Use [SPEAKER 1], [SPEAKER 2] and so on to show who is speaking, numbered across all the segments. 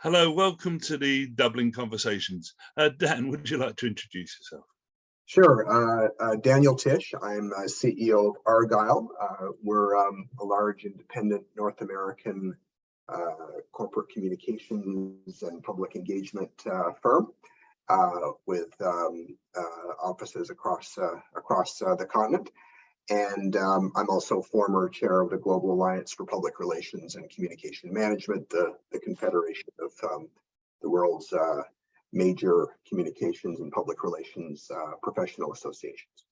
[SPEAKER 1] Hello, welcome to the Dublin Conversations. Dan, would you like to introduce yourself?
[SPEAKER 2] Sure. Daniel Tisch. I'm CEO of Argyle. We're a large independent North American corporate communications and public engagement firm with offices across the continent. And I'm also former chair of the Global Alliance for Public Relations and Communication Management, the confederation of the world's major communications and public relations professional associations.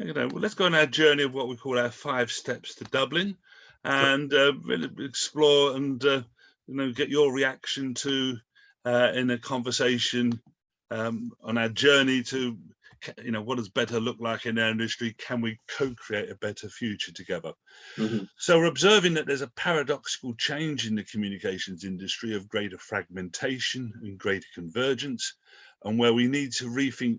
[SPEAKER 1] Well, let's go on our journey of what we call our 5 steps to Dublin, and really explore and get your reaction to in a conversation on our journey to what does better look like in our industry? Can we co-create a better future together?
[SPEAKER 2] Mm-hmm.
[SPEAKER 1] So we're observing that there's a paradoxical change in the communications industry of greater fragmentation and greater convergence, and where we need to rethink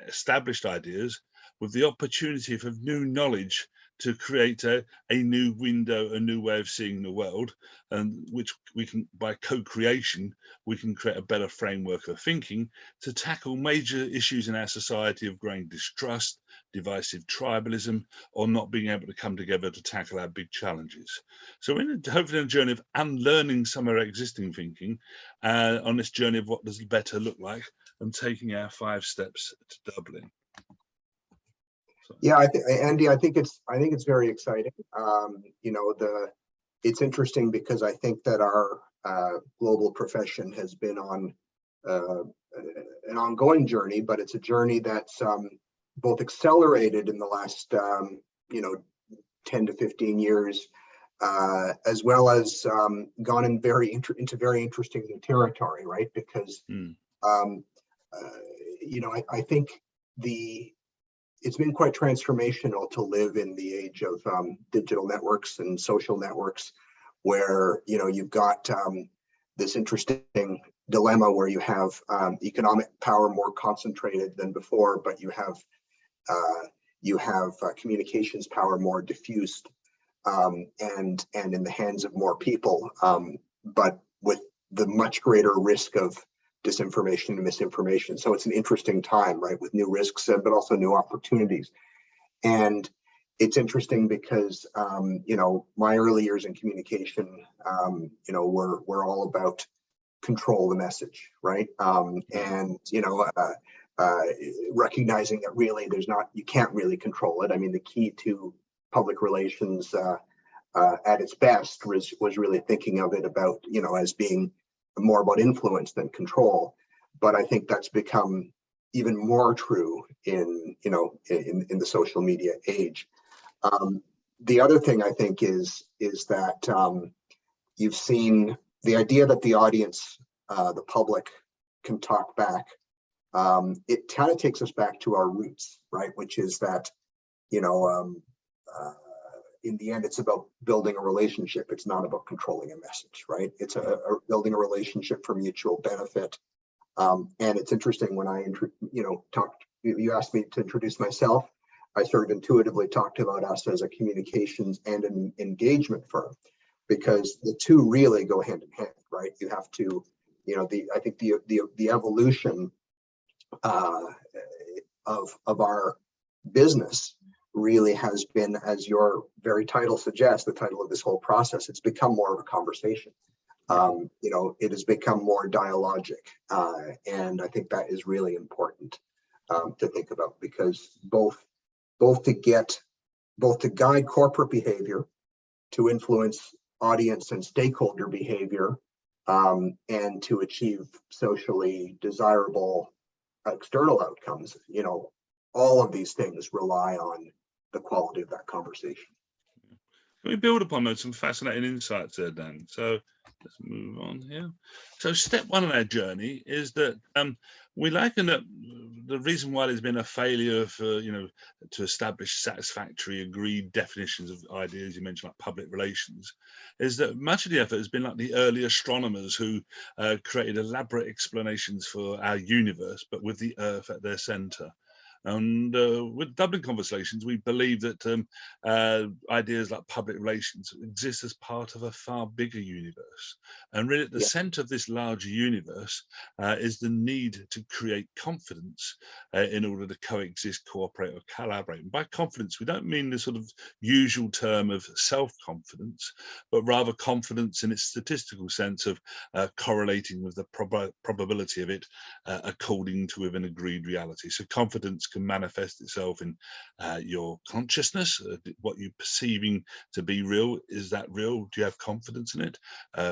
[SPEAKER 1] established ideas with the opportunity for new knowledge to create a new window, a new way of seeing the world, and which we can, by co-creation, we can create a better framework of thinking to tackle major issues in our society of growing distrust, divisive tribalism, or not being able to come together to tackle our big challenges. So we're hopefully on a journey of unlearning some of our existing thinking on this journey of what does better look like, and taking our 5 steps to Dublin.
[SPEAKER 2] Yeah, Andy, I think it's very exciting. It's interesting because I think that our global profession has been on an ongoing journey, but it's a journey that's both accelerated in the last 10 to 15 years, as well as gone into very interesting new territory, right? Because I think it's been quite transformational to live in the age of digital networks and social networks, where you've got this interesting dilemma where you have economic power more concentrated than before, but you have communications power more diffused and in the hands of more people, but with the much greater risk of disinformation and misinformation. So it's an interesting time, right, with new risks, but also new opportunities. And it's interesting because, my early years in communication, were all about control the message, right? Recognizing that really you can't really control it. I mean, the key to public relations at its best was really thinking of it about, as being more about influence than control. But I think that's become even more true in the social media age. The other thing I think is that you've seen the idea that the audience, the public, can talk back. It kind of takes us back to our roots, right? Which is that, in the end, it's about building a relationship. It's not about controlling a message, right? It's building a relationship for mutual benefit. And it's interesting when I, you asked me to introduce myself. I sort of intuitively talked about us as a communications and an engagement firm, because the two really go hand in hand, right? You have to, I think the evolution of our business really has been, as your very title suggests, the title of this whole process, it's become more of a conversation. It has become more dialogic. And I think that is really important to think about, because both to guide corporate behavior, to influence audience and stakeholder behavior, and to achieve socially desirable external outcomes, all of these things rely on the quality of that conversation.
[SPEAKER 1] Can we build upon those? Some fascinating insights there, Dan. So let's move on here. So step 1 of our journey is that we liken that the reason why there's been a failure for, to establish satisfactory agreed definitions of ideas, you mentioned like public relations, is that much of the effort has been like the early astronomers who created elaborate explanations for our universe, but with the Earth at their center. And with Dublin Conversations, we believe that ideas like public relations exist as part of a far bigger universe. And really at the center of this larger universe is the need to create confidence in order to coexist, cooperate, or collaborate. And by confidence, we don't mean the sort of usual term of self-confidence, but rather confidence in its statistical sense of correlating with the probability of it according to an agreed reality. So confidence can manifest itself in your consciousness, what you're perceiving to be real. Is that real? Do you have confidence in it?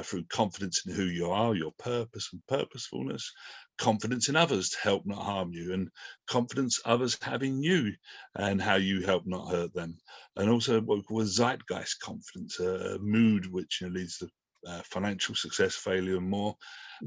[SPEAKER 1] Through confidence in who you are, your purpose and purposefulness, confidence in others to help not harm you, and confidence others have in you and how you help not hurt them. And also what we call a zeitgeist confidence, a mood which leads to financial success, failure, and more.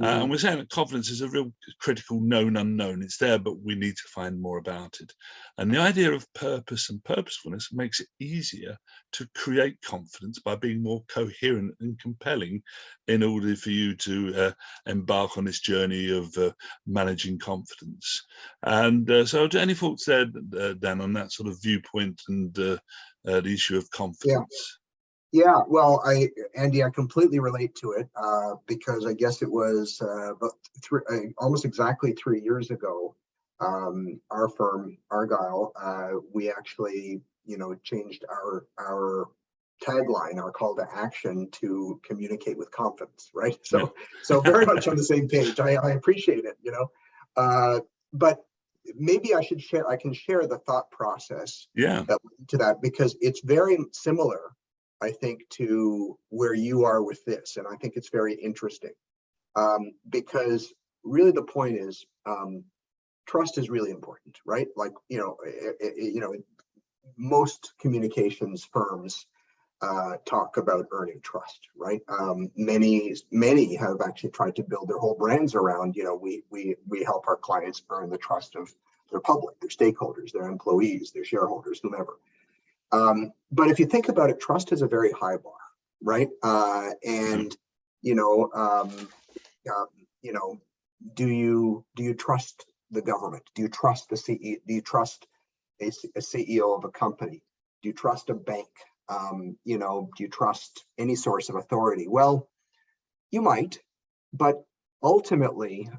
[SPEAKER 1] And we're saying that confidence is a real critical known unknown. It's there, but we need to find more about it. And the idea of purpose and purposefulness makes it easier to create confidence by being more coherent and compelling in order for you to embark on this journey of managing confidence. And so any thoughts there, Dan, on that sort of viewpoint and the issue of confidence?
[SPEAKER 2] Yeah, well, Andy, I completely relate to it because I guess it was about almost exactly 3 years ago. Our firm, Argyle, we actually, changed our tagline, our call to action to communicate with confidence, right? So very much on the same page. I appreciate it, but maybe I can share the thought process to that, because it's very similar, I think, to where you are with this. And I think it's very interesting because really the point is trust is really important, right? Like, most communications firms talk about earning trust, right? Many have actually tried to build their whole brands around, we help our clients earn the trust of their public, their stakeholders, their employees, their shareholders, whomever. But if you think about it, trust is a very high bar, right? Do you trust the government? Do you trust the CEO? Do you trust a CEO of a company? Do you trust a bank? Do you trust any source of authority? Well, you might, but ultimately,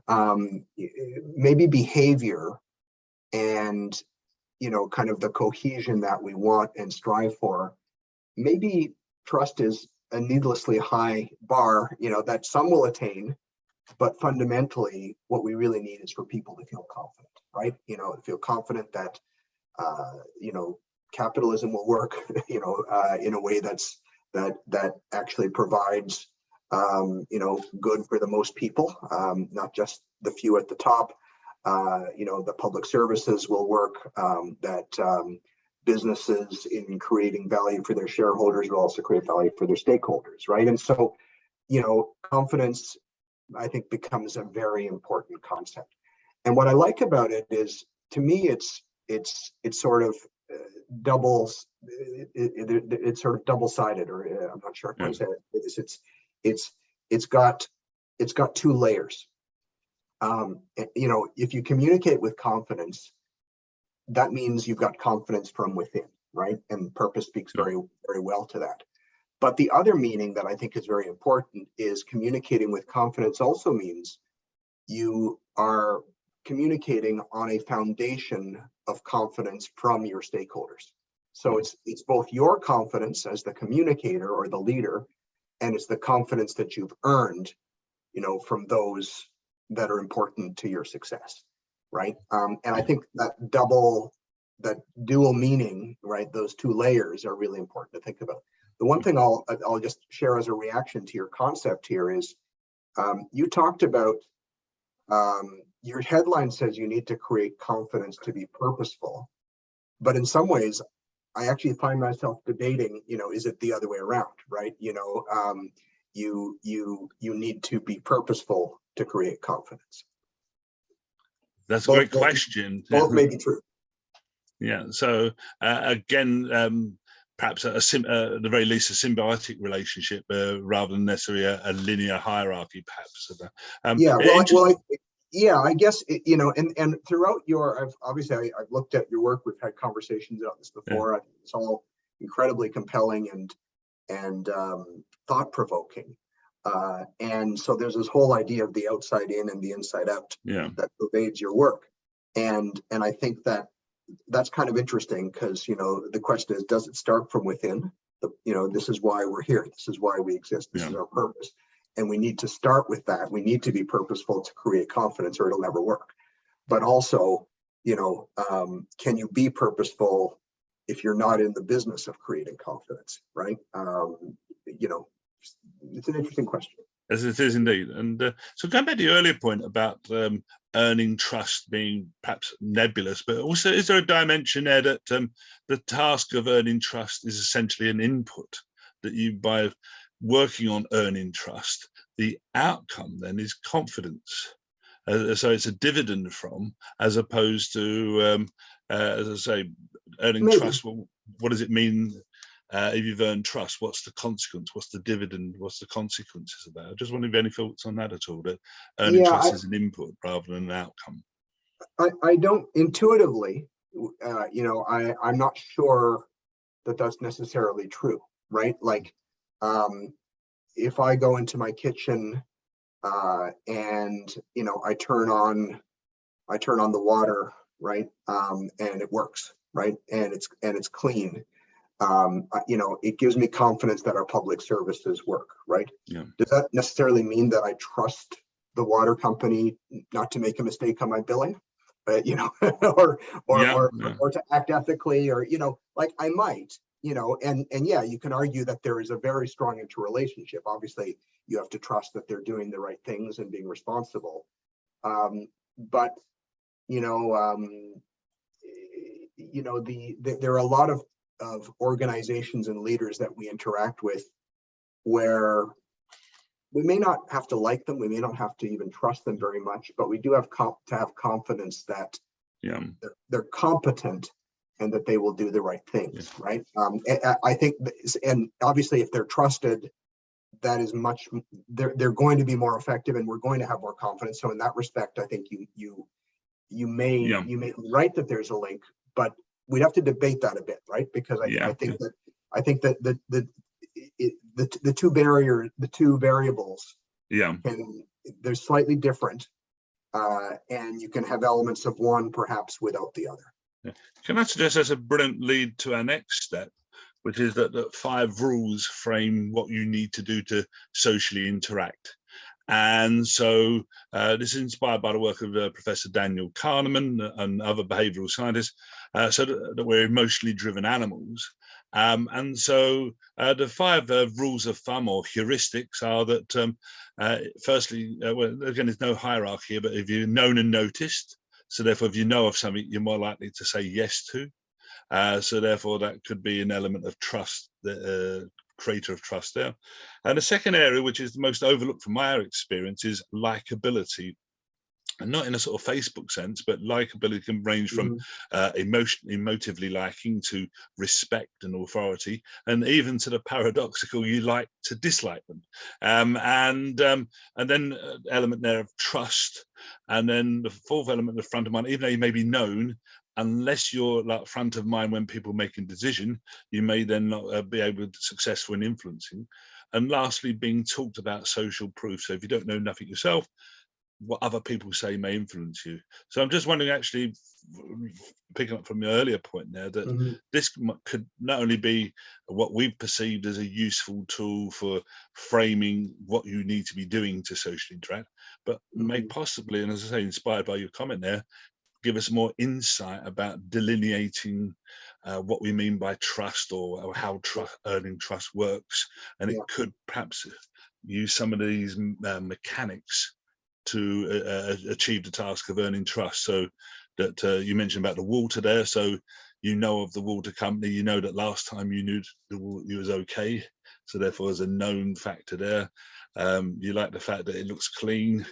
[SPEAKER 2] maybe behavior and kind of the cohesion that we want and strive for, maybe trust is a needlessly high bar, that some will attain, but fundamentally what we really need is for people to feel confident, right? Feel confident that, capitalism will work, in a way that actually provides, good for the most people, not just the few at the top. The public services will work, that businesses in creating value for their shareholders will also create value for their stakeholders, right? And so, confidence, I think, becomes a very important concept. And what I like about it is, to me, it's sort of it's sort of double-sided, or I'm not sure if I said it. It's got two layers. If you communicate with confidence, that means you've got confidence from within, right? And purpose speaks very, very well to that. But the other meaning that I think is very important is communicating with confidence also means you are communicating on a foundation of confidence from your stakeholders. So it's both your confidence as the communicator or the leader, and it's the confidence that you've earned, from those that are important to your success, right? And I think that dual meaning, right? Those two layers are really important to think about. The one thing I'll just share as a reaction to your concept here is, you talked about, your headline says you need to create confidence to be purposeful, but in some ways, I actually find myself debating, is it the other way around, right? You need to be purposeful to create confidence.
[SPEAKER 1] That's a great question.
[SPEAKER 2] Both may be true.
[SPEAKER 1] Yeah. So again, perhaps at the very least, a symbiotic relationship rather than necessarily a linear hierarchy, perhaps.
[SPEAKER 2] Yeah, I guess, and throughout I've looked at your work. We've had conversations about this
[SPEAKER 1] Yeah,
[SPEAKER 2] before. I think it's all incredibly compelling and thought provoking. And so there's this whole idea of the outside in and the inside out
[SPEAKER 1] yeah,
[SPEAKER 2] that pervades your work. And I think that's kind of interesting because, the question is, does it start from within? This is why we're here. This is why we exist. This
[SPEAKER 1] yeah.
[SPEAKER 2] is our purpose. And we need to start with that. We need to be purposeful to create confidence or it'll never work. But also, can you be purposeful if you're not in the business of creating confidence, right? It's an interesting question.
[SPEAKER 1] As it is indeed. And so going back to your earlier point about earning trust being perhaps nebulous, but also is there a dimension there that the task of earning trust is essentially an input that you, by working on earning trust, the outcome then is confidence. So it's a dividend from, as opposed to, as I say, earning
[SPEAKER 2] Maybe.
[SPEAKER 1] trust. Well, what does it mean? If you've earned trust, what's the consequence? What's the dividend? What's the consequences of that? I just wonder if you have any thoughts on that at all, that earning trust is an input rather than an outcome.
[SPEAKER 2] I don't intuitively, I'm not sure that that's necessarily true, right? Like, if I go into my kitchen and I turn on the water, right, and it works, right, and it's clean. It gives me confidence that our public services work, right?
[SPEAKER 1] Yeah.
[SPEAKER 2] Does that necessarily mean that I trust the water company not to make a mistake on my billing? Or to act ethically, or like I might, and yeah, you can argue that there is a very strong interrelationship. Obviously, you have to trust that they're doing the right things and being responsible. But there are a lot of organizations and leaders that we interact with where we may not have to like them, we may not have to even trust them very much, but we do have to have confidence that they're competent and that they will do the right things, right? I think, and obviously if they're trusted, that is they're going to be more effective and we're going to have more confidence. So in that respect, I think you may be right that there's a link, but we'd have to debate that a bit, right? Because I think that the two variables, they're slightly different, and you can have elements of one perhaps without the other.
[SPEAKER 1] Can I suggest that's a brilliant lead to our next step, which is that 5 rules frame what you need to do to socially interact. And so this is inspired by the work of Professor Daniel Kahneman and other behavioral scientists, so that we're emotionally driven animals. And so the 5 rules of thumb or heuristics are that, firstly, well, again, there's no hierarchy here, but if you're known and noticed, so therefore, if you know of something, you're more likely to say yes to. So therefore, that could be an element of trust, the creator of trust there. And the second area, which is the most overlooked from my experience, is likability. And not in a sort of Facebook sense, but likability can range from emotively liking to respect and authority, and even to the paradoxical, you like to dislike them. And then element there of trust. And then the 4th element, the front of mind, even though you may be known, unless you're like front of mind when people making decision, you may then not be able to be successful in influencing. And lastly, being talked about social proof. So if you don't know nothing yourself, what other people say may influence you. So I'm just wondering, actually, picking up from your earlier point there, that this could not only be what we've perceived as a useful tool for framing what you need to be doing to socially interact, but may possibly, and as I say, inspired by your comment there, give us more insight about delineating what we mean by trust, or how earning trust works. And it could perhaps use some of these mechanics to achieve the task of earning trust. So that you mentioned about the water there. So you know of the water company, you know that last time you knew the water was okay. so therefore there's a known factor there. You like the fact that it looks clean.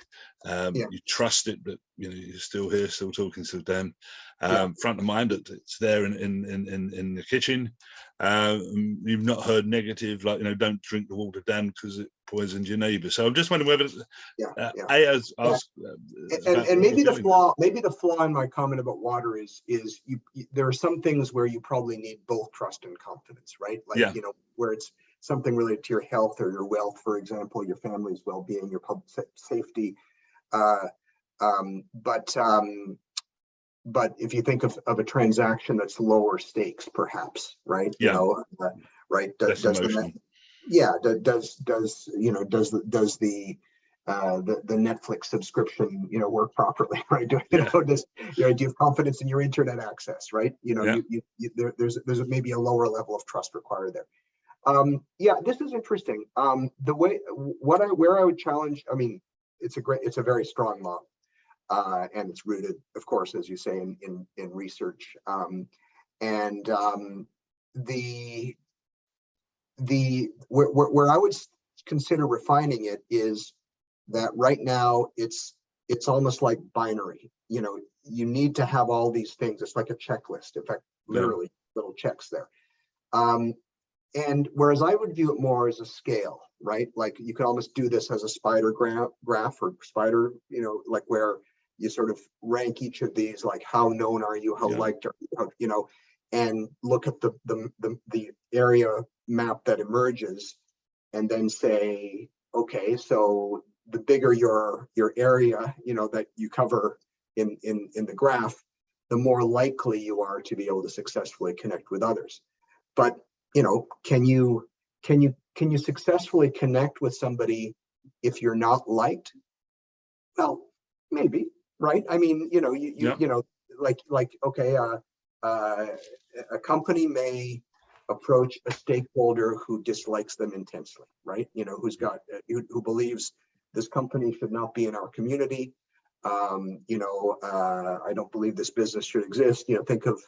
[SPEAKER 1] You trust it, but you know you're still here, still talking to them. Front of mind that it's there in the kitchen. You've not heard negative, like, you know, don't drink the water down because it poisons your neighbour. So I'm just wondering whether
[SPEAKER 2] and maybe the flaw in my comment about water is there are some things where you probably need both trust and confidence, right? Like, you know, where it's something related to your health or your wealth, for example, your family's well-being, your public safety. But if you think of a transaction that's lower stakes, perhaps, right? You know, right? Does the Netflix subscription, you know, work properly, right? Do you have confidence in your internet access, right? You know, there's maybe a lower level of trust required there. This is interesting. Where I would challenge, I mean, it's a very strong law, and it's rooted, of course, as you say, in research. Where I would consider refining it is that right now it's almost like binary. You know, you need to have all these things. It's like a checklist. In fact, literally little checks there. And whereas I would view it more as a scale, right? Like you could almost do this as a spider graph or spider, you know, like where you sort of rank each of these, like how known are you, how liked are you, how, you know, and look at the area map that emerges, and then say, okay, so the bigger your area, you know, that you cover in the graph, the more likely you are to be able to successfully connect with others. But you know, can you successfully connect with somebody if you're not liked? Well, maybe, right? I mean, you know, you know, like okay, a company may approach a stakeholder who dislikes them intensely, right? You know, who believes this company should not be in our community. You know, I don't believe this business should exist. You know, think of,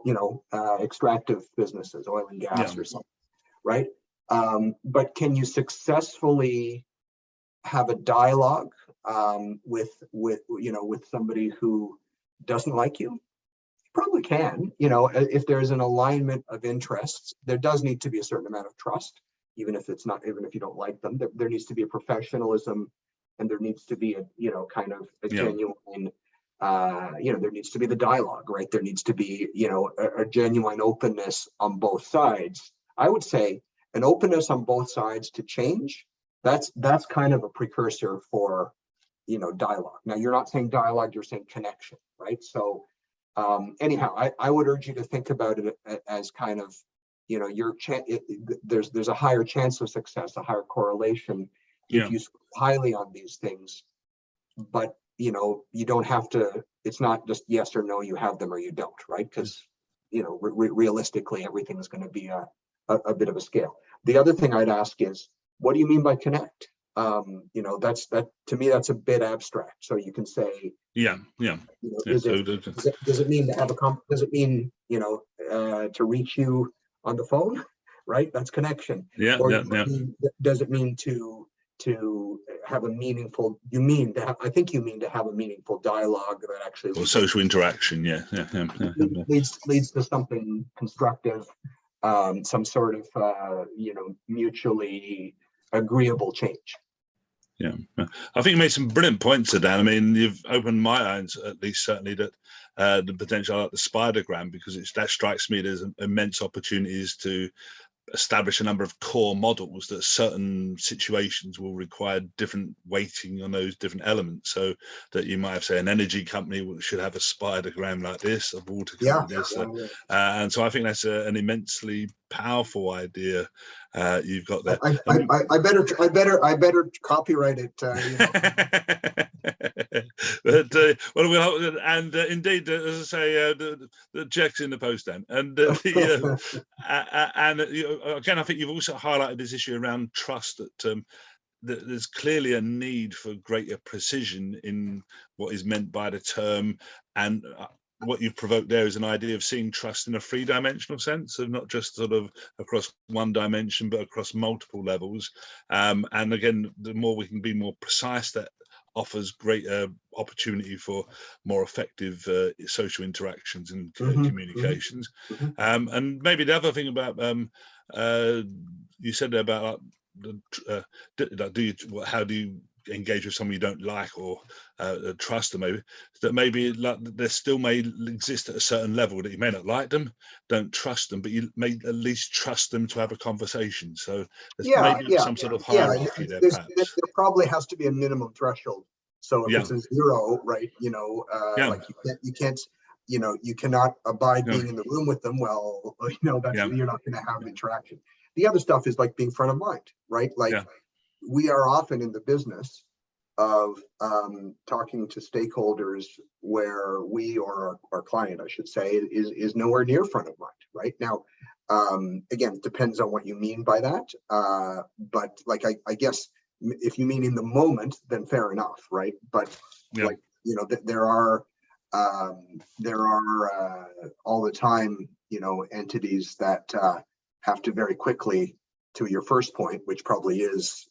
[SPEAKER 2] you know, extractive businesses, oil and gas or something, right? But can you successfully have a dialogue with somebody who doesn't like you? You probably can. You know, if there's an alignment of interests, there does need to be a certain amount of trust, even if you don't like them. There needs to be a professionalism, and there needs to be a, you know, kind of a genuine. You know, there needs to be the dialogue, right? There needs to be, you know, a genuine openness on both sides. I would say an openness on both sides to change. That's kind of a precursor for, you know, dialogue. Now, you're not saying dialogue, you're saying connection, right? So anyhow, I would urge you to think about it as kind of, you know, there's a higher chance of success, a higher correlation if you score highly on these things. But you know, you don't have to, it's not just yes or no, you have them or you don't, right? Because, you know, realistically, everything is going to be a bit of a scale. The other thing I'd ask is, what do you mean by connect? You know, to me, that's a bit abstract. So you can say, you know, does it mean to have does it mean, you know, to reach you on the phone, right? That's connection. Does it mean to have a meaningful, I think you mean to have a meaningful dialogue that actually
[SPEAKER 1] or social interaction,
[SPEAKER 2] leads to something constructive, some sort of you know, mutually agreeable change.
[SPEAKER 1] I think you made some brilliant points there, Dan. I mean, you've opened my eyes, at least certainly, that the potential, like the spidergram, because that strikes me there's immense opportunities to establish a number of core models that certain situations will require different weighting on those different elements. So that you might have, say, an energy company should have a spidergram like this, a water company this, and so I think that's an immensely powerful idea you've got there.
[SPEAKER 2] I better copyright it. You know.
[SPEAKER 1] But and indeed, as I say, the check's in the post, then, and and again, I think you've also highlighted this issue around trust, that there's clearly a need for greater precision in what is meant by the term, and what you've provoked there is an idea of seeing trust in a three-dimensional sense, of not just sort of across one dimension, but across multiple levels. And again, the more we can be more precise, that offers greater opportunity for more effective social interactions and communications. And maybe the other thing about you said about how do you engage with someone you don't like or trust them, maybe there still may exist at a certain level that you may not like them, don't trust them, but you may at least trust them to have a conversation. So there's maybe some sort of hierarchy there, perhaps.
[SPEAKER 2] There probably has to be a minimum threshold. So if it's a 0, right, like you can't, you cannot abide being in the room with them. Well, that's you're not going to have interaction. The other stuff is like being front of mind, right? Like we are often in the business of talking to stakeholders where we, or our client, I should say, is nowhere near front of mind, right? Now, again, it depends on what you mean by that. But like, I guess if you mean in the moment, then fair enough, right? But like, there are all the time, entities that have to very quickly, to your first point, which probably is,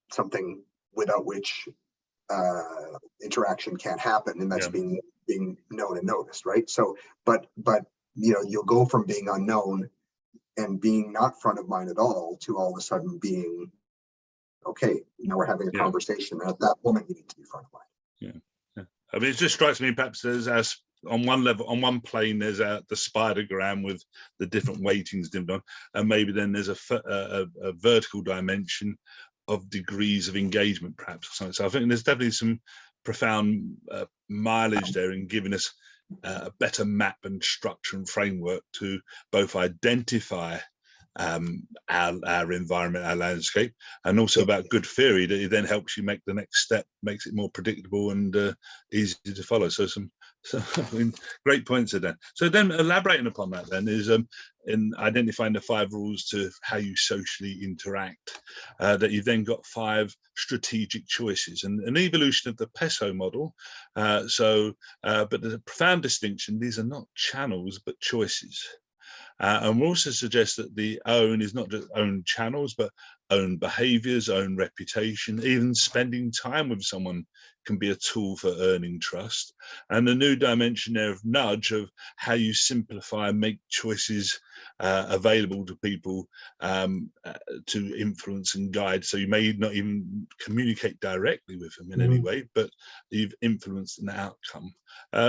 [SPEAKER 2] something without which interaction can't happen, and that's being known and noticed, right? So, but you'll go from being unknown and being not front of mind at all to all of a sudden being, okay, now we're having a conversation, and at that moment you need to be front of mind.
[SPEAKER 1] I mean, it just strikes me perhaps there's on one level, on one plane, there's the spidergram with the different weightings, and maybe then there's a vertical dimension of degrees of engagement, perhaps. So I think there's definitely some profound mileage there in giving us a better map and structure and framework to both identify our environment, our landscape, and also about good theory that it then helps you make the next step, makes it more predictable and easy to follow. So I mean, great points there. So then elaborating upon that then is in identifying the 5 rules to how you socially interact, that you've then got 5 strategic choices and an evolution of the PESO model. But there's a profound distinction. These are not channels, but choices. And we also suggest that the own is not just own channels, but own behaviors, own reputation. Even spending time with someone can be a tool for earning trust. And the new dimension there of nudge, of how you simplify and make choices available to people to influence and guide. So you may not even communicate directly with them in any way, but you've influenced an outcome.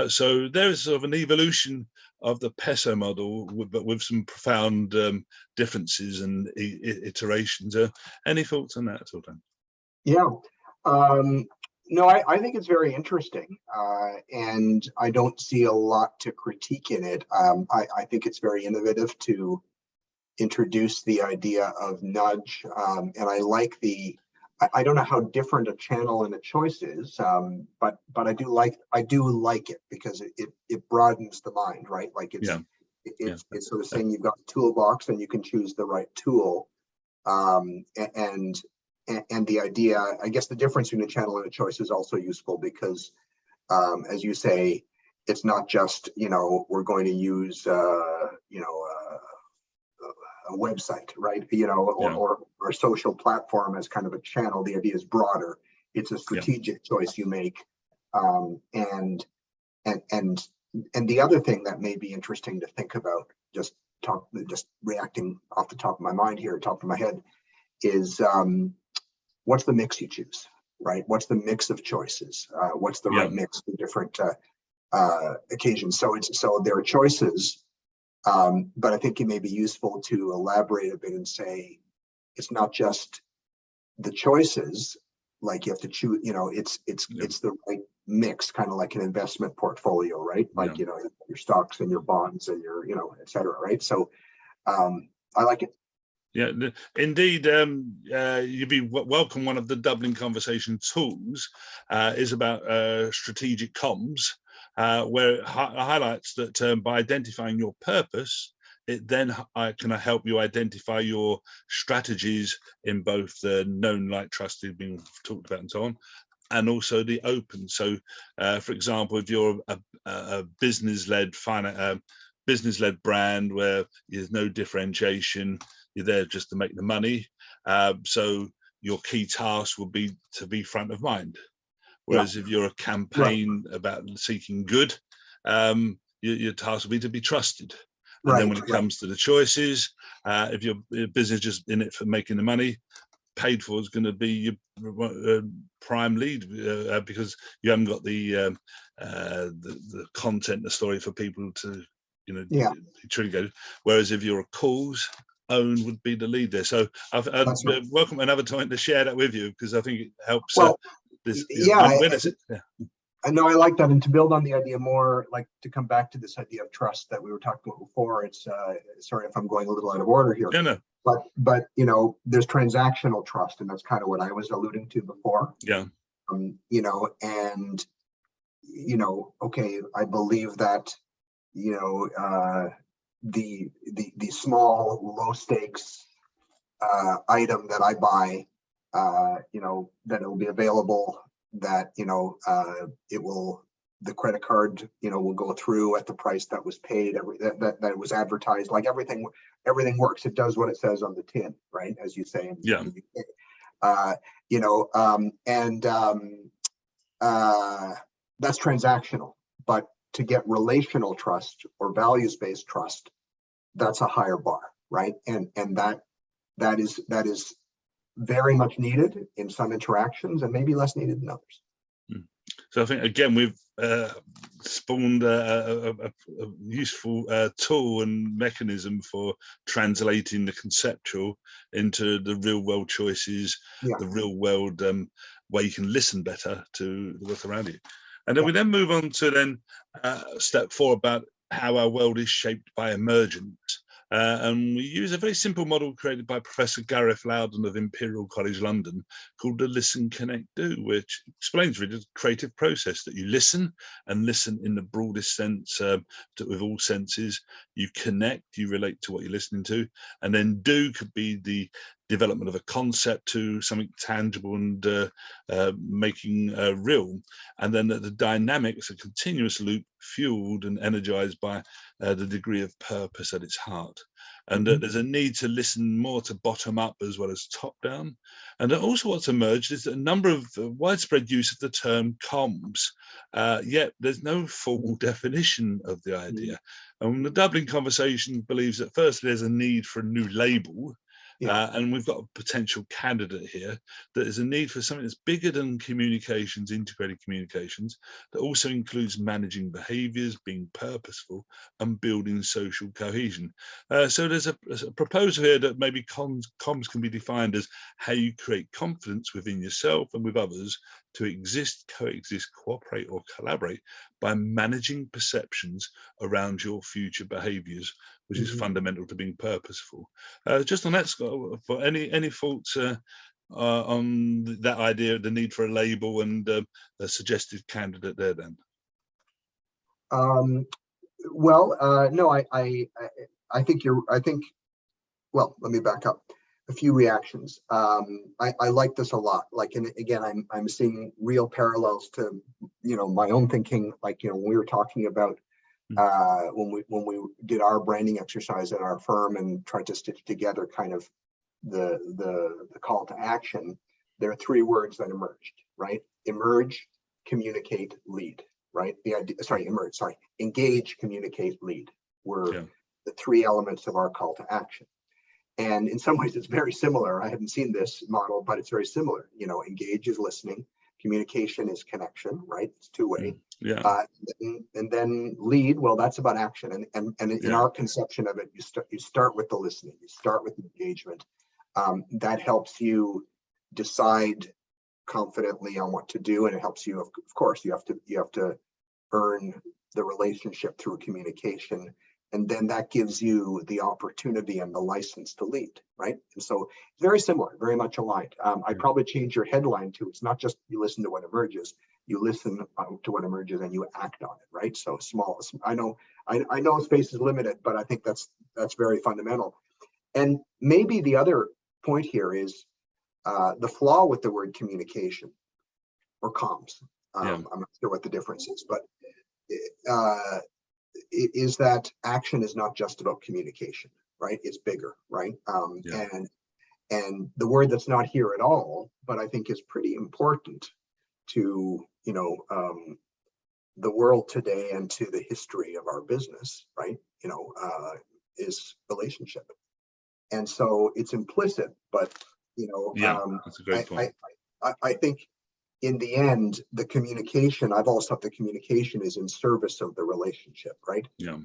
[SPEAKER 1] So there is sort of an evolution of the PESO model, but with some profound differences and iterations. Any thoughts on that at all, Dan?
[SPEAKER 2] Yeah. No, I think it's very interesting, and I don't see a lot to critique in it. I think it's very innovative to introduce the idea of nudge, and I like I don't know how different a channel and a choice is, but I do like it because it broadens the mind, right? Like it's sort of saying you've got a toolbox and you can choose the right tool, and the idea, I guess the difference between a channel and a choice is also useful because, as you say, it's not just, we're going to use, a website, right? Or a social platform as kind of a channel. The idea is broader. It's a strategic choice you make. And the other thing that may be interesting to think about, just reacting off the top of my mind here, top of my head, is what's the mix you choose, right? What's the mix of choices? What's the right mix for different occasions? So there are choices, but I think it may be useful to elaborate a bit and say it's not just the choices. Like you have to choose, it's the right mix, kind of like an investment portfolio, right? Like your stocks and your bonds and your et cetera, right? So I like it.
[SPEAKER 1] Yeah, indeed. You'd be welcome. One of the Dublin conversation tools is about strategic comms, where it highlights that by identifying your purpose, it then can help you identify your strategies in both the known, like, trusted, being talked about and so on, and also the open. So, for example, if you're a business-led business-led brand where there's no differentiation, you're there just to make the money. So your key task will be to be front of mind. Whereas if you're a campaign about seeking good, your task will be to be trusted. And then when it comes to the choices, if your business is just in it for making the money, paid for is going to be your prime lead, because you haven't got the content, the story for people to, truly go. Whereas if you're a cause, own would be the lead there. So I'd welcome another time to share that with you, because I think it helps. This,
[SPEAKER 2] I know I like that, and to build on the idea more, like to come back to this idea of trust that we were talking about before. It's sorry if I'm going a little out of order here.
[SPEAKER 1] Yeah, no.
[SPEAKER 2] But there's transactional trust, and that's kind of what I was alluding to before.
[SPEAKER 1] Yeah.
[SPEAKER 2] Okay, I believe that the small low stakes item that I buy, that it will be available, that the credit card will go through at the price that was paid, that it was advertised. Like everything works. It does what it says on the tin, right? As you say.
[SPEAKER 1] Yeah.
[SPEAKER 2] That's transactional. But to get relational trust or values-based trust, that's a higher bar, right? And that is very much needed in some interactions, and maybe less needed in others.
[SPEAKER 1] So I think, again, we've spawned a useful tool and mechanism for translating the conceptual into the real world choices, the real world way you can listen better to what's around you. And then we then move on to step 4 about how our world is shaped by emergence. And we use a very simple model created by Professor Gareth Loudon of Imperial College London called the Listen, Connect, Do, which explains really the creative process that you listen, and listen in the broadest sense, with all senses. You connect, you relate to what you're listening to, and then do could be the development of a concept to something tangible and making real. And then the dynamics, a continuous loop fueled and energized by the degree of purpose at its heart. And there's a need to listen more to bottom up as well as top down. And also what's emerged is a number of widespread use of the term comms, yet there's no formal definition of the idea. And the Dublin conversation believes that firstly there's a need for a new label. And we've got a potential candidate here, that is a need for something that's bigger than communications, integrated communications, that also includes managing behaviours, being purposeful, and building social cohesion. So there's a proposal here that maybe comms can be defined as how you create confidence within yourself and with others to exist, coexist, cooperate, or collaborate by managing perceptions around your future behaviours, which is fundamental to being purposeful. Just on that, Scott, for any thoughts on that idea, the need for a label and a suggested candidate there, then?
[SPEAKER 2] No, I think well, let me back up. A few reactions. I like this a lot. Like, and again, I'm seeing real parallels to my own thinking. Like, when we were talking about when we did our branding exercise at our firm and tried to stitch together kind of the call to action, there are 3 words that emerged, right? Emerge, communicate, lead, right? Engage, communicate, lead were the 3 elements of our call to action. And in some ways it's very similar. I haven't seen this model, but it's very similar. Engage is listening, communication is connection, right? It's 2-way. And then lead, well, that's about action. And in our conception of it, you start with the listening, you start with engagement. That helps you decide confidently on what to do, and it helps you. Of course, you have to earn the relationship through communication, and then that gives you the opportunity and the license to lead, right? And so very similar, very much aligned. I'd probably change your headline to, it's not just you listen to what emerges, you listen to what emerges and you act on it, right? So small. I know space is limited, but I think that's very fundamental. And maybe the other point here is the flaw with the word communication or comms.
[SPEAKER 1] Yeah.
[SPEAKER 2] I'm not sure what the difference is, but is that action is not just about communication, right? It's bigger, right?
[SPEAKER 1] Yeah.
[SPEAKER 2] And the word that's not here at all, but I think is pretty important to, the world today and to the history of our business, right? Is relationship. And so it's implicit, but,
[SPEAKER 1] Yeah, that's a great point.
[SPEAKER 2] I think in the end, the communication, I've always thought the communication is in service of the relationship, right?
[SPEAKER 1] Yeah.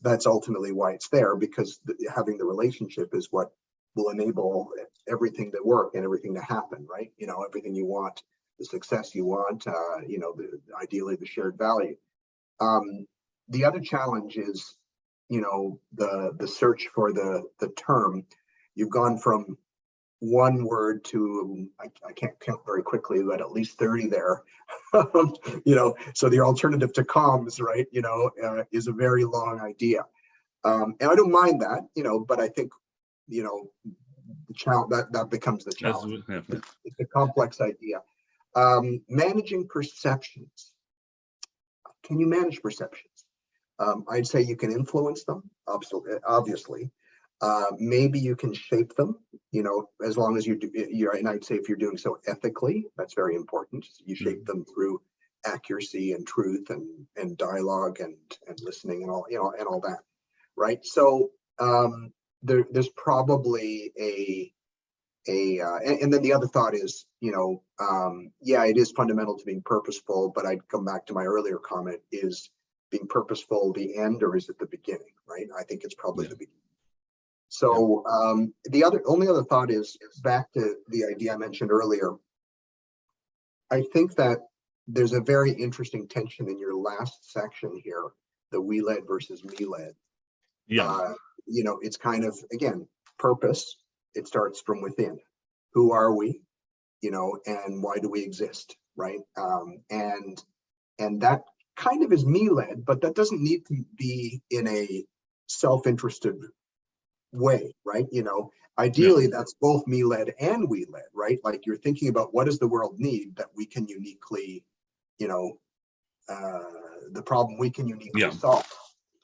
[SPEAKER 2] That's ultimately why it's there, because having the relationship is what will enable everything to work and everything to happen, right? Everything you want, the success you want, ideally the shared value. The other challenge is, the search for the term. You've gone from one word to, I can't count very quickly, but at least 30 there. So the alternative to comms, right, is a very long idea. And I don't mind that, but I think, the challenge that becomes the challenge. It's a complex idea. Managing perceptions. Can you manage perceptions? I'd say you can influence them, obviously. Maybe you can shape them, as long as you do, and I'd say if you're doing so ethically, that's very important. You shape them through accuracy and truth and dialogue and listening and all, and all that, right? So there's probably and then the other thought is, yeah, it is fundamental to being purposeful, but I'd come back to my earlier comment, is being purposeful the end, or is it the beginning, right? I think it's probably the beginning. So the only other thought is back to the idea I mentioned earlier. I think that there's a very interesting tension in your last section here, the we led versus me led.
[SPEAKER 1] Yeah.
[SPEAKER 2] It's kind of, again, purpose. It starts from within. Who are we? And why do we exist, right? And that kind of is me led, but that doesn't need to be in a self-interested way, right? Ideally, that's both me led and we led, right? Like, you're thinking about what does the world need that we can uniquely, the problem we can uniquely solve.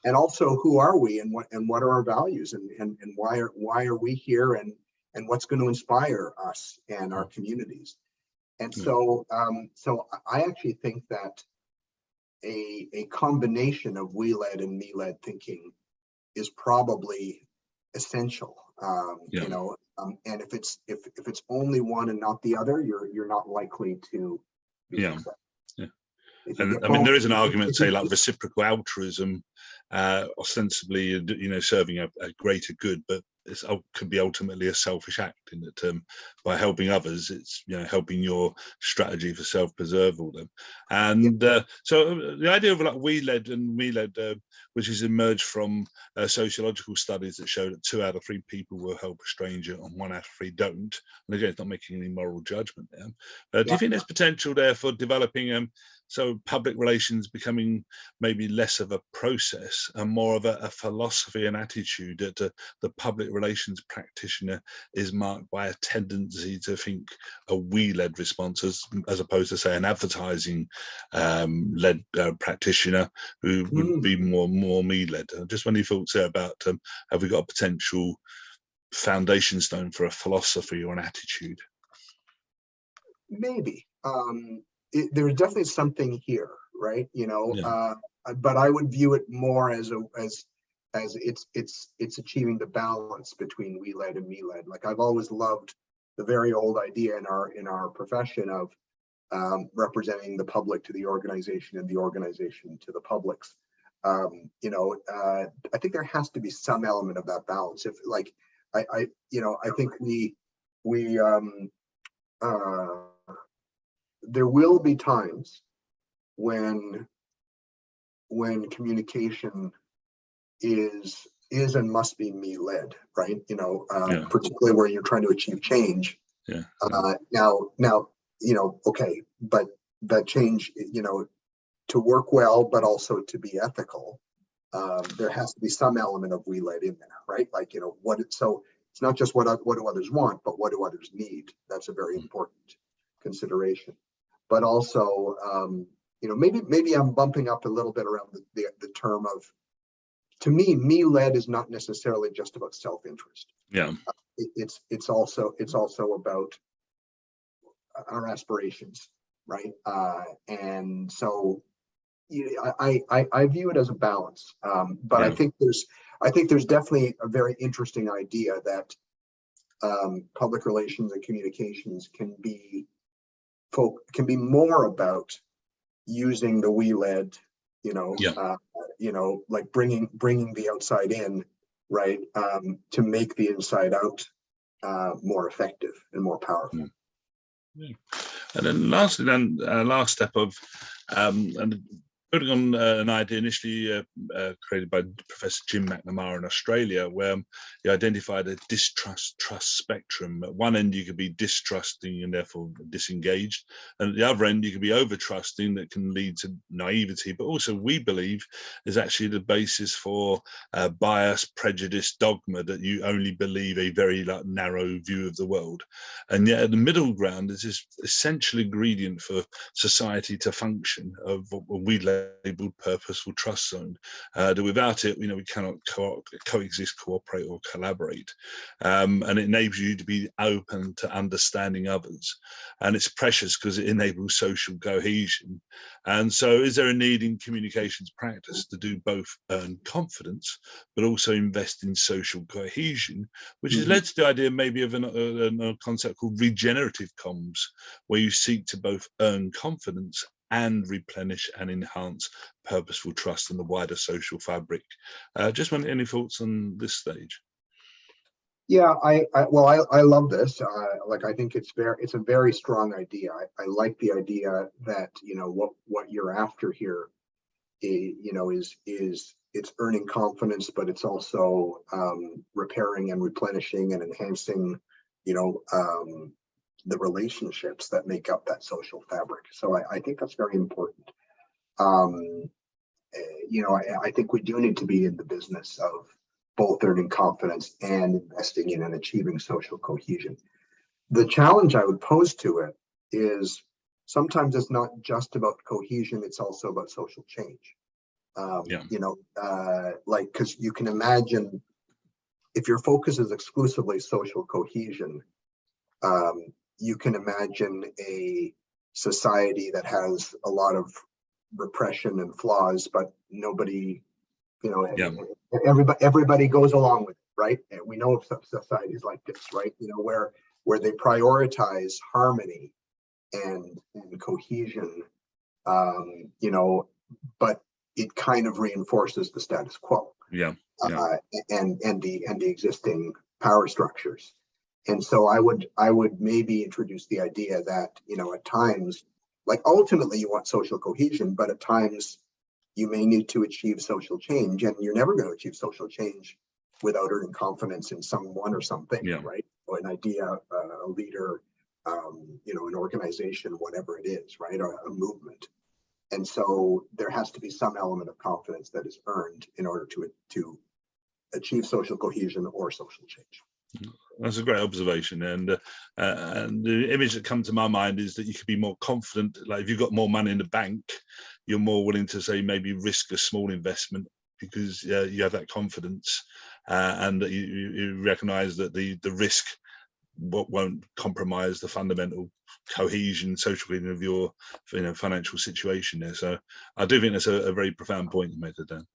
[SPEAKER 2] And also, who are we, and what are our values, and why are we here, and what's going to inspire us and our communities. And so so I actually think that a combination of we led and me led thinking is probably essential. And if it's only one and not the other, you're not likely to be successful.
[SPEAKER 1] And I mean, there is an argument, say, like reciprocal altruism, ostensibly, serving a greater good, but it could be ultimately a selfish act, in that by helping others, it's helping your strategy for self-preserval them. And so the idea of like we led and me led, which has emerged from sociological studies that show that 2 out of 3 people will help a stranger and 1 out of 3 don't. And again, it's not making any moral judgment there. Do you think there's potential there for developing so public relations becoming maybe less of a process and more of a philosophy and attitude, that the public relations practitioner is marked by a tendency to think a we-led response as opposed to, say, an advertising led practitioner who would be more me-led? Just any thoughts there about have we got a potential foundation stone for a philosophy or an attitude?
[SPEAKER 2] Maybe. There's definitely something here, right? But I would view it more as it's achieving the balance between we led and me led. Like, I've always loved the very old idea in our profession of representing the public to the organization and the organization to the publics. I think there has to be some element of that balance. If, like, I think there will be times when communication is and must be me led, right? Particularly where you're trying to achieve change. Now, okay, but that change, to work well, but also to be ethical, there has to be some element of we led in there, right? Like, so it's not just what do others want, but what do others need? That's a very important consideration. but also, maybe I'm bumping up a little bit around the term of, to me led is not necessarily just about self-interest.
[SPEAKER 1] Yeah.
[SPEAKER 2] It's also about our aspirations, right? And so I view it as a balance, but
[SPEAKER 1] Yeah.
[SPEAKER 2] I think there's definitely a very interesting idea that public relations and communications can be more about using the we led,
[SPEAKER 1] Yeah.
[SPEAKER 2] like bringing the outside in, right, to make the inside out more effective and more powerful.
[SPEAKER 1] Yeah. And then lastly, last step of and building on an idea initially created by Professor Jim McNamara in Australia, where he identified a distrust-trust spectrum. At one end, you could be distrusting and therefore disengaged, and at the other end, you could be over-trusting that can lead to naivety. But also, we believe is actually the basis for bias, prejudice, dogma, that you only believe a very narrow view of the world. And yet, at the middle ground is this essential ingredient for society to function of what we labeled purposeful trust zone. That without it, we cannot coexist, cooperate, or collaborate. And it enables you to be open to understanding others. And it's precious because it enables social cohesion. And so is there a need in communications practice to do both earn confidence, but also invest in social cohesion, which has led to the idea maybe of a concept called regenerative comms, where you seek to both earn confidence and replenish and enhance purposeful trust in the wider social fabric. Just want any thoughts on this stage?
[SPEAKER 2] Yeah, I love this. I think it's a very strong idea. I like the idea that what you're after here, is it's earning confidence, but it's also repairing and replenishing and enhancing, the relationships that make up that social fabric. So I think that's very important. I think we do need to be in the business of both earning confidence and investing in and achieving social cohesion. The challenge I would pose to it is sometimes it's not just about cohesion, it's also about social change. Because you can imagine if your focus is exclusively social cohesion, you can imagine a society that has a lot of repression and flaws, but nobody, everybody goes along with it, right? And we know of some societies like this, right? Where they prioritize harmony and cohesion, but it kind of reinforces the status quo.
[SPEAKER 1] Yeah.
[SPEAKER 2] And the existing power structures. And so I would maybe introduce the idea that, at times, like ultimately you want social cohesion, but at times you may need to achieve social change, and you're never going to achieve social change without earning confidence in someone or something, right? Or an idea, a leader, an organization, whatever it is, right? Or a movement. And so there has to be some element of confidence that is earned in order to achieve social cohesion or social change.
[SPEAKER 1] That's a great observation, and the image that comes to my mind is that you could be more confident. Like if you've got more money in the bank, you're more willing to say maybe risk a small investment because you have that confidence, and that you recognise that the risk won't compromise the fundamental cohesion, social cohesion of your financial situation there. So I do think that's a very profound point you made there, Dan.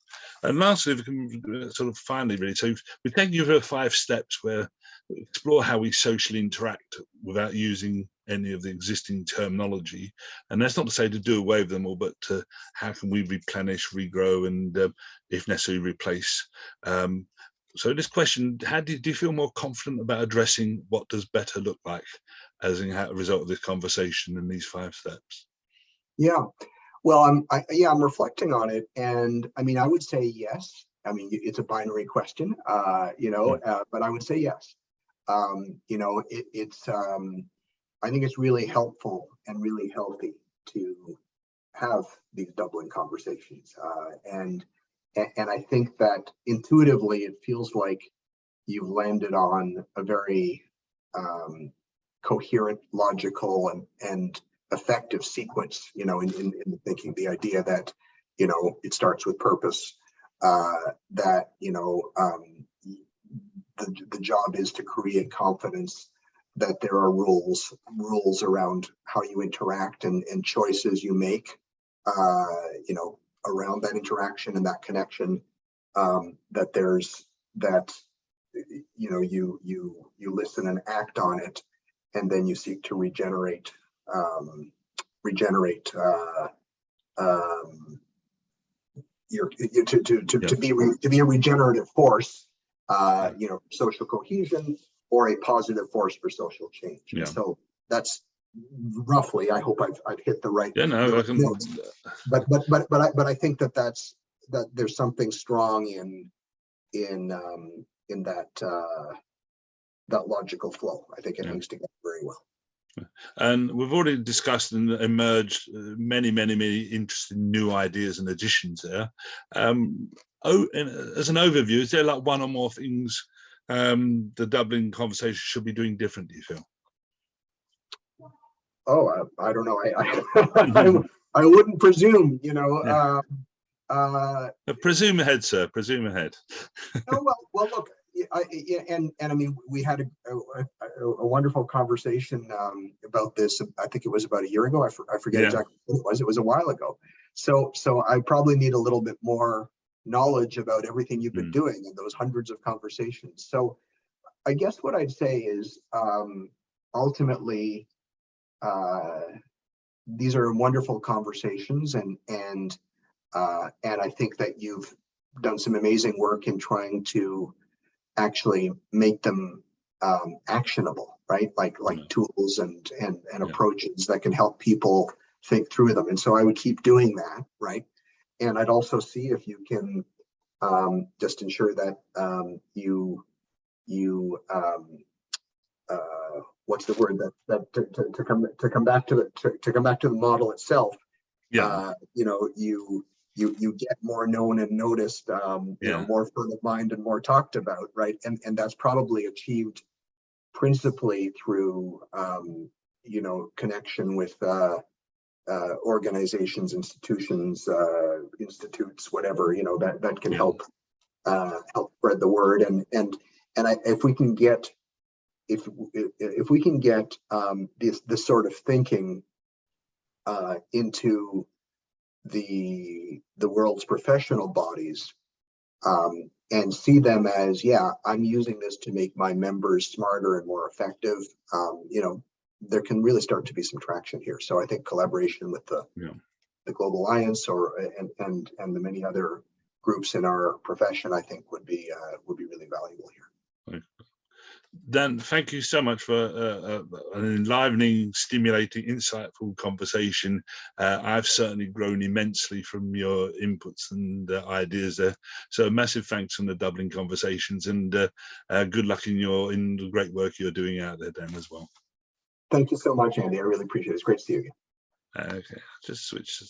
[SPEAKER 1] And lastly, if we can sort of finally really, so we've taken you through 5 steps where we explore how we socially interact without using any of the existing terminology. And that's not to say to do away with them all, but to how can we replenish, regrow, and if necessary, replace. So this question, how do you feel more confident about addressing what does better look like as a result of this conversation and these 5 steps?
[SPEAKER 2] Yeah, well, I'm reflecting on it, and I mean, I would say yes. I mean, it's a binary question, but I would say yes. I think it's really helpful and really healthy to have these Dublin conversations, and I think that intuitively it feels like you've landed on a very coherent, logical, and effective sequence, in the thinking, the idea that, it starts with purpose, that, the job is to create confidence, that there are rules around how you interact and choices you make, around that interaction and that connection, that you listen and act on it, and then you seek to regenerate to be a regenerative force, social cohesion, or a positive force for social change.
[SPEAKER 1] Yeah.
[SPEAKER 2] So that's roughly, I hope I've hit the right.
[SPEAKER 1] Yeah, no, I can.
[SPEAKER 2] Notes. But I think that there's something strong in that logical flow. I think it links together very well.
[SPEAKER 1] And we've already discussed and emerged many interesting new ideas and additions there. As an overview, is there like one or more things the Dublin conversation should be doing different, do you feel?
[SPEAKER 2] Oh, I don't know. I wouldn't presume,
[SPEAKER 1] Yeah. Presume ahead, sir. Presume ahead.
[SPEAKER 2] Oh, well, look, I mean, we had a wonderful conversation about this. I think it was about a year ago. I forget exactly what it was. It was a while ago. So I probably need a little bit more knowledge about everything you've been doing in those hundreds of conversations. So I guess what I'd say is, ultimately, these are wonderful conversations, and I think that you've done some amazing work in trying to actually make them actionable, right? Like tools and approaches that can help people think through them. And so I would keep doing that, right? And I'd also see if you can just ensure that you what's the word, that to come back to the model itself. Yeah. You get more known and noticed, more front of mind and more talked about, right? And that's probably achieved principally through connection with organizations, institutions, institutes, whatever, that can help spread the word. If we can get this sort of thinking into the world's professional bodies, and see them as, I'm using this to make my members smarter and more effective, there can really start to be some traction here. So I think collaboration with the Global Alliance and the many other groups in our profession, I think would be really valuable here.
[SPEAKER 1] Dan, thank you so much for an enlivening, stimulating, insightful conversation. I've certainly grown immensely from your inputs and ideas there. So a massive thanks from the Dublin Conversations, and good luck in the great work you're doing out there, Dan, as well.
[SPEAKER 2] Thank you so much, Andy. I really appreciate it. It's great to see you again.
[SPEAKER 1] Okay, just switch.